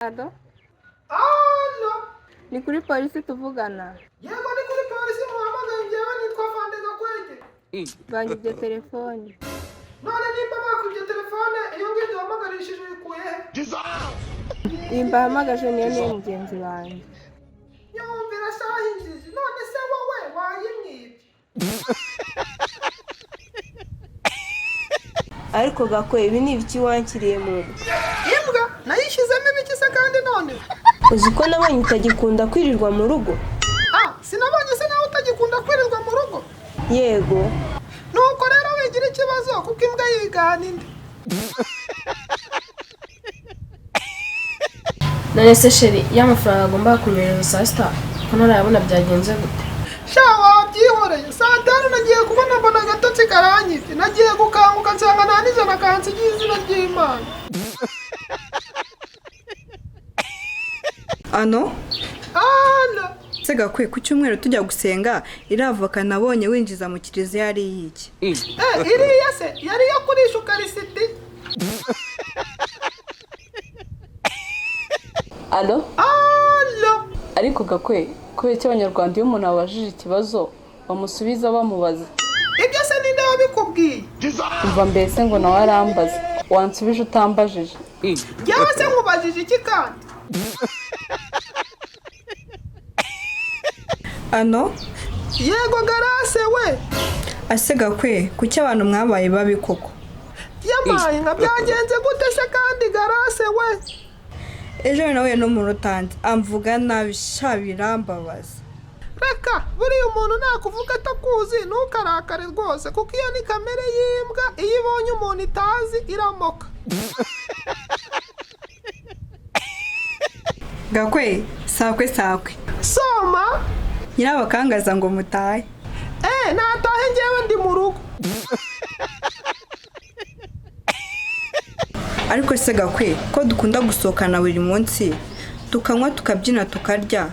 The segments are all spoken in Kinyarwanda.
Ado? Allo? Ni kuri polisi tuvugana? Yego ni kuri polisi muhamagaye njyewe nitwa Fande Gakwege. Banyibye telefoni. None nimba bakubye telefone iyo ngiyo duhamagarishije ikuye he? Iyi mbahamagaje niyo niyo mugenzi wanjye. Yumvira shahinjije none se wowe wayimwibye. Ariko Gakwe ibi ni ibiki wankiriye mu rugo? Imbwa nayishyizemo ibiki se kandi none? Uzi ko nabonye utagikunda kwirirwa mu rugo? Sinabonye se nawe utagikunda kwirirwa mu rugo? Yego. Nuko rero wigira ikibazo kuko imbwa yigana indi. None se sheri y'amafaranga agomba kunyohereza saa sita ko ntarayabona byagenze gute? Sha wabyihoreye saa tanu nagiye kubona mbona agatotsi karanyibye nagiye gukanguka nsanga nta n'ijana kansigiye izina ry'Imana. Ano? Ano? Se Gakwe ku cyumweru tujya gusenga iravoka nabonye winjiza mu kiliziya yari yiki? Iriya se yari yo kurisha ukarisiti. Alo? Alo? Ariko Gakwe kubera icyo abanyarwanda iyo umuntu abajije ikibazo bamusubiza bamubaza. Ibyo se ninde wabikubwiye? Umva mbese ngo nawe arambaza wansubije utambajije. Njyewe se nkubajije iki kandi? Ano? Yego Garase we. Ase Gakwe kuki abantu mwabaye babi koko? Yamaye nka byagenze gute se kandi Garase we? Ejo nawe no mu rutanze amvuga nabi shabirambabaza. Reka buriya umuntu nakuvuga atakuzi ntukarakare rwose kuko iyo ni kamere y'imbwa iyo ibonye umuntu itazi iramoka. Gakwe sakwe Soma nyirabakangaza ngo mutahe. Natahe njyewe ndi mu rugo. Ariko se Gakwe ko dukunda gusohokana buri munsi tukanywa tukabyina tukarya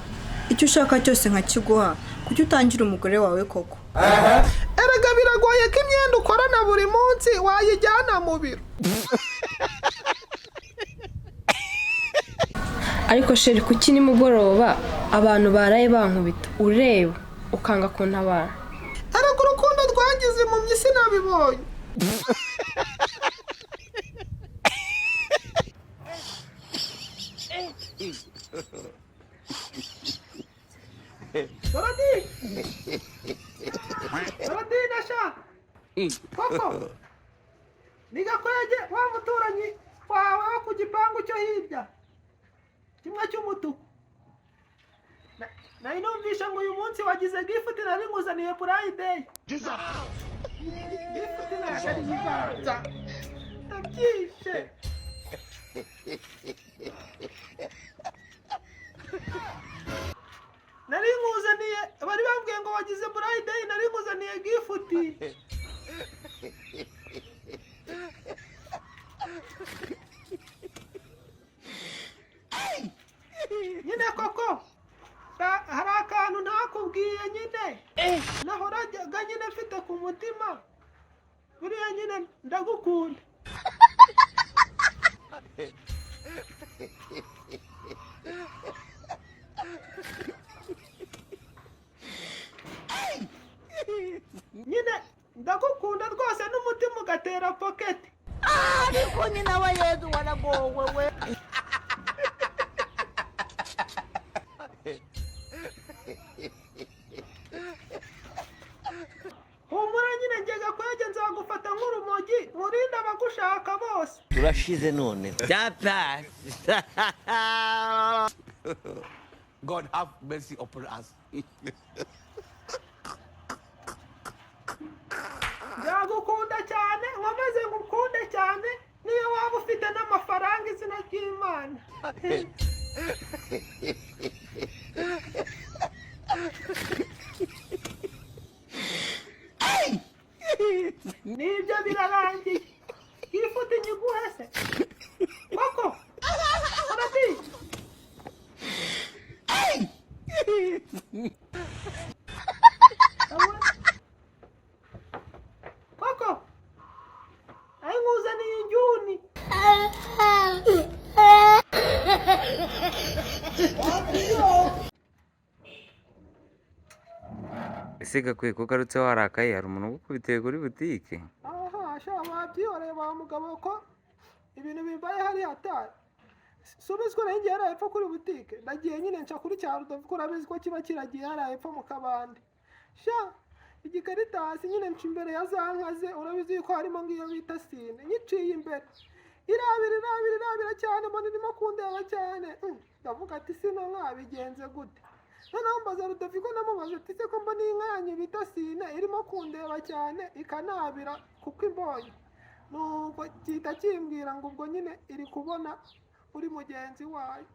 icyo ushaka cyose nkakiguha kuki utangira umugore wawe koko? Erega biragoye ko imyenda ukorana buri munsi wayijyana mu biro. Ariko sheri kuki nimugoroba abantu baraye bankubita ureba ukanga kuntabara? Erega urukundo twagize mu myisi nabibonye. Doradi nasha. Koko. Ni Gakwege wa muturanyi wawe ku gipangu cyo hirya. Kimwe cy'umutuku. Na inumvisha ngo uyu munsi wagize gift nari nguzaniye Friday. Gift nari yibanza. Tabyishe. Nari nguzaniye bari bambwiye ngo wagize Friday nari nguzaniye gift. Nyine koko hari akantu ntakubwiye nyine nahoraga nyine mfite ku mutima buriya nyine ndagukunda. Nyine ndagukunda rwose n'umutima ugatera pocket. Ariko nyine wa Yezu waragowe we. Humura nyine njye Gakwege nzagufata nk'urumogi murinde abagushaka bose. Turashize none. God have mercy upon us. Ndagukunda cyane nkomeze ngukunde cyane niyo waba ufite n'amafaranga izina ry'Imana. Nibyo birarangiye. Ifuti nyiguhe se. Koko. Doradi. Koko. Ay nguzaniye injuni. ese gakwiye ko ugarutse warakaye hari umuntu ugukubitiye kuri butike? aha sha wabyihoreye wa mugabo ko ibintu bimbaye hariya atari subizwa nayo ngiye hariya hepfo kuri butike ndagiye nyine nca kuri cya Rudovu urabizi ko kiba kiragiye hariya hepfo mu kabande sha igikaritasi nyine nca imbere ya za nka ze urabizi yuko harimo ngiyo bita sine nyiciye imbere irabira cyane mbona irimo kundeba cyane ndavuga ati sino nkabigenze gute noneho mbaza Rudovu ko namubaza ati se ko mbona inka yanyu bita sine irimo kundeba cyane ikanabira kuko imbonye nuko gihita kimbwira ngo ubwo nyine iri kubona uri mugenzi wayo.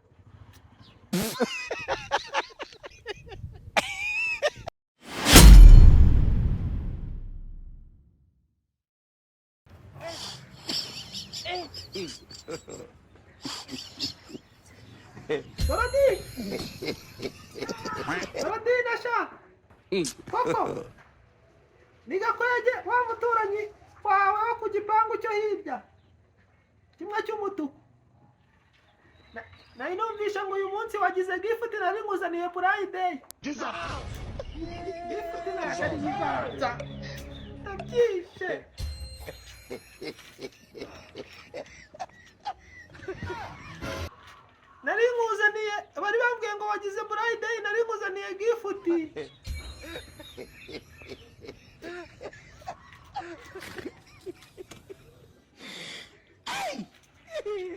Dorothy nasha koko nigakwege wa muturanyi wawe wo ku gipangu cyo hirya kimwe cy'umutuku nari numvisha ngo uyu munsi wagize gifuti nari nkuzaniye Friday gifuti nari yibanza ndabyishe nari nkuzaniye bari bambwiye ngo wagize Friday nari nkuzaniye gifuti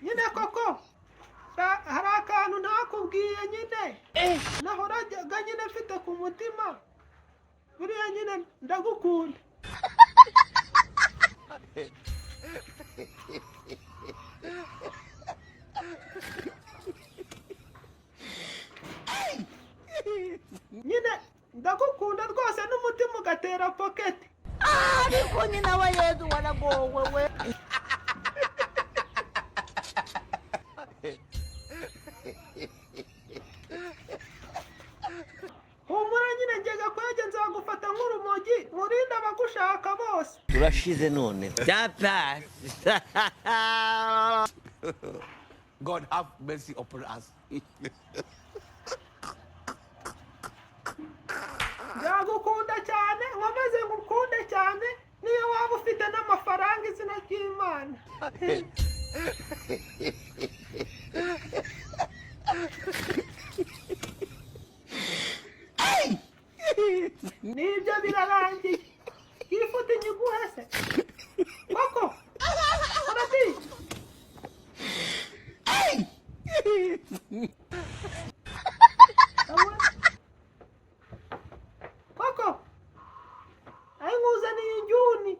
nyine koko hari akantu ntakubwiye nyine nahoraga nyine mfite ku mutima buriya nyine ndagukunda nyine ndagukunda rwose n'umutima ugatera poketi ariko nyina wa Yezu waragowe we humura nyine njyega kwege nzagufata nk'urumogi nkurinde abagushaka bose turashize none byapasi. God have mercy upon us. ndagukunda cyane nkomeze ngukunde cyane niyo waba ufite n'amafaranga izina ry'Imana nibyo birarangiye ifuti nyiguhe se koko Dorothy koko ari nkuzaniye injuni